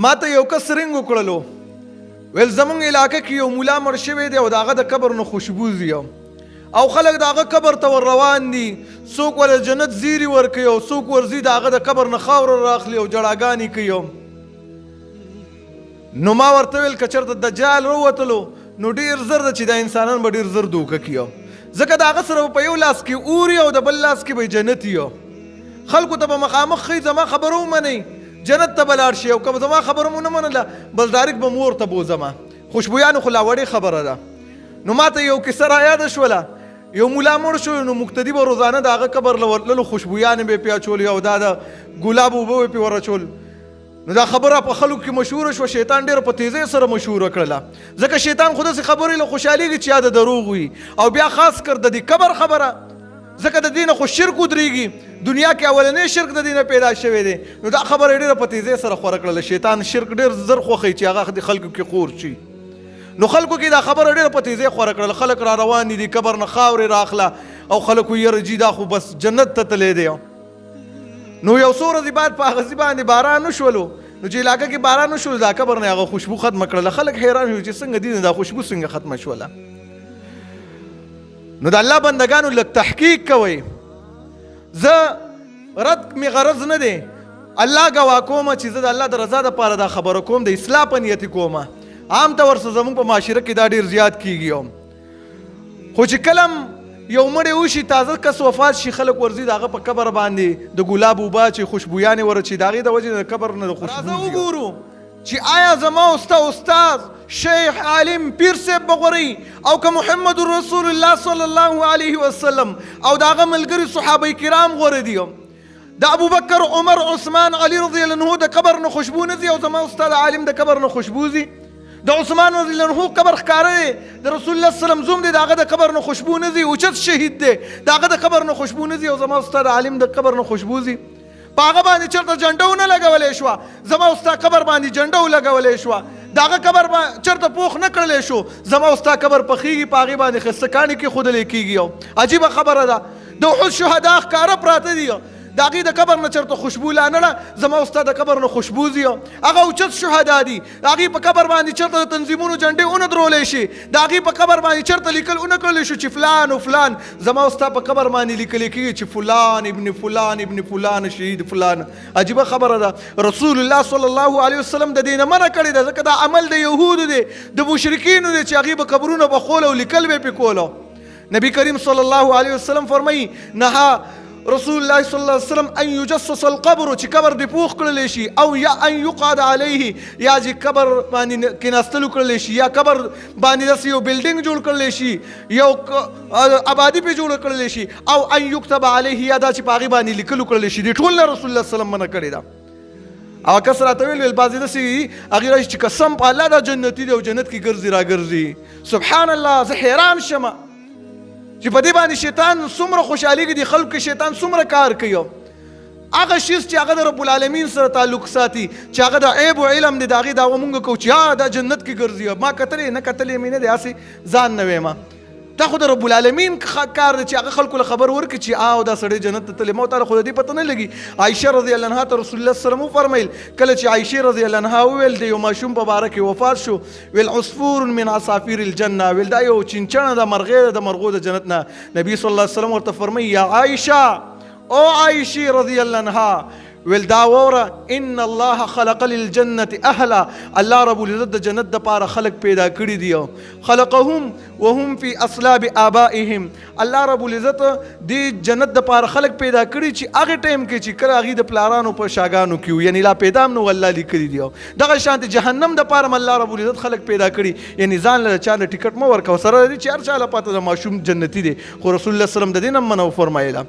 ما ته یو کس رنګ وکړلو ویل زمونږ علاقه کې یو مولا مړ شوی دی او د هغه د قبر نه خوشبو ځي او خلک د هغه قبر ته ور روان دي، څوک ول جنت زیری ورکوي او څوک ورځي د هغه د قبر نه خاوره راخلي او جړاګانې کوي. نو ما ورته ویل که چېرته دجال راووتلو نو ډېر زر ده چې دا انسانان به ډېر زر دوکه کي، ځکه د هغه سره په یو لاس کې اوري او د بل لاس کې به جنت وي. خلکو ته به مخامخ ښیي زما خبره ومنئ جنت ته به لاړ شي، او که زما خبره مو نه منله بل ډایرکټ به مور ته بوځمه. خوشبویانو خو لا وړې خبره ده. نو ما ته یو کیسه رایاده شوله، یو مولا مړ شو نو مقتدي به روزانه د هغه قبر له ورتللو خوشبویانې به یې پې اچولې او دا د ګلاب اوبه به یې پې ور اچول. نو دا خبره په خلکو کې مشهوره شوه، شیطان ډېره په تیزۍ سره مشهوره کړله، ځکه شیطان خو داسې خبرې له خوشحالېږي چې یا د دروغ وي. او بیا خاص کر د دې قبر خبره، ځکه د دې نه خو شرک ودرېږي، دنیا کې اولنی شرک د دې نه پیدا شوی دی. نو دا خبره یې ډېره په تیزۍ سره خوره کړله. شیطان شرک ډېر زر خوښوي چې هغه د خلکو کې خور شي. نو خلکو کې دا خبره ډېره په تیزۍ خوره کړله، خلک را روان دي قبر نه خاورې راخله او خلک وایي یاره جي دا خو بس جنت ته تللی دی. نو یو څو ورځې بعد په هغه ځای باندې باران وشولو، نو چې علاقه کې باران وشول دا قبر نه هغه خوشبو ختمه کړله. خلک حیران شول چې څنګه دي دا خوشبو څنګه ختمه شوله. نو د الله بندګانو لږ تحقیق کوئ. زه رد مې غرض نه دی، الله ګواه کومه چې زه د الله د رضا دپاره دا خبره کوم، د اصلاح په نیت کومه. عام طور سره زموږ په معاشره کې دا ډېر زیات کیږي. خو چې کله یو مړی وشي تازه کس وفات شي خلک ورځي د هغه په قبر باندې د ګلاب اوبه چې خوشبویانې ورچي د هغې د وجې د قبر نه د خوشبو راځه وګورو چې آیا زما استاد شیخ عالم پیر صاحب به غورئ او که محمد رسول الله صلی الله علیه وسلم او د هغه ملګري صحابه کرام غوره دي. د ابوبکر عمر عثمان علي رضی الله عنه د قبر نه خوشبو نه ځي او زما استاد عالم د قبر نه خوشبو ځي. د عثمان رضی الله عنه قبر ښکاره دی، د رسول الله صلی الله علیه وسلم زوم دی، د هغه د قبر نه خوشبو نه ځي. اوچت شهید دی، د هغه د قبر نه خوشبو نه ځي او زما استاد عالم د قبر نه خوشبو ځي. په هغه باندې چېرته جنډه ونه لګولی شوه، زما استاد قبر باندې جنډه ولګولی شوه. د هغه قبر چېرته پوخ نه کړلی شو، زما استاد قبر پخېږي، په هغې باندې ښایسته کاڼي کېښودلی کېږي. عجیبه خبره ده. د احد شهدا ښکاره پراته دي، د هغې د قبر نه چېرته خوشبو لا نه ده، زما استاد د قبر نه خوشبو ځي. هغه اوچت شهدا دي، د هغې په قبر باندې چېرته د تنظیمونو جنډې ونه درولی شي، د هغې په قبر باندې چېرته لیکل ونه کړلی شو چې فلان و فلان. زما استاد په قبر باندې لیکلی کېږي چې فلان ابن فلان ابن فلان شهید فلان. عجیبه خبره ده. رسول الله صلی الله علیه وسلم د دې نه منع کړې ده، ځکه دا عمل د یهودو دی، د مشرکینو دی چې هغې به قبرونه بخول او لیکل به یې پې کولو. نبی کریم صلی الله علیه وسلم فرمایي نهه رسول الله صلی الله علیه وسلم ان یجسس القبر، چې قبر دې پوخ کړلی شي، او یا ان یقعد علیه، یا چې قبر باندې کېناستل وکړلی شي، یا قبر باندې داسې یو بلډینګ جوړ کړلی شي، یو آبادي پې جوړه کړلی شي، او ان یکتب علیه، یا دا چې په هغې باندې لیکل وکړلی شي. دې ټول نه رسول الله صلی الله علیه وسلم منع کړې ده. او کس راته ویل بعضې داسې هغې راشي چې قسم په الله دا جنتي دی او جنت کې ګرځي راګرځي. سبحان الله. زه حیران شمه چې په دې باندې شیطان څومره خوشحالېږي، د خلکو کې شیطان څومره کار کوي. هغه شیز چې هغه د رب العالمین سره تعلق ساتي، چې هغه د عیب و علم دی، د هغې دعوه مونږ کوو چې دا جنت کې ګرځي. ما کتلې نه کتلې مې نه دی، هسې ځان نه ویمه. دا خو د رب العالمین کار دی چې هغه خلکو له خبر ورکړي چې دا سړی جنت ته تللی. ما ورته خو د دې پته نه لګي. عایشه رضی الله عنها ته رسول الله صلی الله علیه وسلم وفرمیل، کله چې عایشې رضی الله عنها وویل د یو ماشوم په باره کې وفات شو، ویل عصفور من عصافیر الجنه، ویل دا یو چینچڼه ده، مرغۍ ده د مرغو د جنت نه. نبی صلی الله علیه وسلم ورته فرمایي یا عایشه، او عایشې رضی الله عنها، ویل دا ووره ان الله خلق للجنة اهلا، الله رب العزت د جنت دپاره خلق پیدا کړي دي، خلقهم وهم فی اصلاب آبائهم، الله رب العزت دې جنت دپاره خلق پیدا کړي چې هغې ټایم کې چې کله هغې د پلارانو په شاګانو کې وو، یعنې لا پیدا هم نو الله لیکلي دي. دغه شانتې جهنم دپاره هم الله رب العزت خلق پیدا کړي، یعنې ځان له چا نه ټیکټ مه ورکوه، سره دي چې هر چا له پاته د ماشوم جنتي دی. خو رسول الله صلی الله علیه وسلم د دې نه منع وفرمایله.